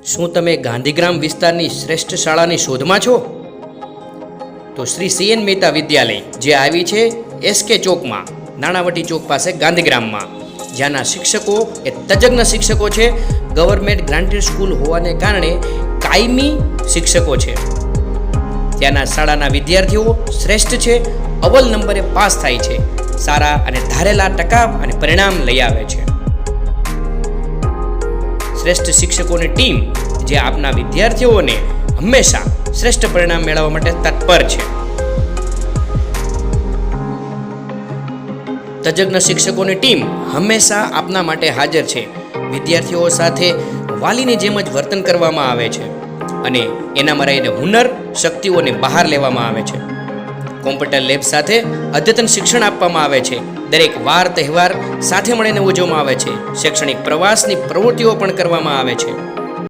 શું તમે ગાંધીગ્રામ વિસ્તારની શ્રેષ્ઠ શાળાની શોધમાં છો? તો શ્રી CN મહેતા વિદ્યાલય જે આવી છે SK ચોકમાં, નાણાવટી ચોક પાસે ગાંધીગ્રામમાં, જ્યાંના શિક્ષકો એ તજજ્ઞ શિક્ષકો છે. ગવર્મેન્ટ ગ્રાન્ટેડ સ્કૂલ હોવાને કારણે કાયમી શિક્ષકો છે. ત્યાંના શાળાના વિદ્યાર્થીઓ શ્રેષ્ઠ છે, અવ્વલ નંબરે પાસ થાય છે, સારા અને ધારેલા ટકા અને પરિણામ લઈ આવે છે. શ્રેષ્ઠ શિક્ષકોની ટીમ જે આપના વિદ્યાર્થીઓને હંમેશા શ્રેષ્ઠ પરિણામ મેળવવા માટે તત્પર છે. તજજ્ઞ શિક્ષકોની ટીમ હંમેશા આપના માટે હાજર છે. વિદ્યાર્થીઓ સાથે વાલીની જેમ જ વર્તન કરવામાં આવે છે અને એનામાં રહીને હુનર શક્તિઓને બહાર લેવામાં આવે છે. કોમ્પ્યુટર લેબ સાથે અદ્યતન શિક્ષણ આપવામાં આવે છે. દરેક વાર તહેવાર સાથે મળીને ઉજવવામાં આવે છે. શૈક્ષણિક પ્રવાસની પ્રવૃત્તિઓ પણ કરવામાં આવે છે.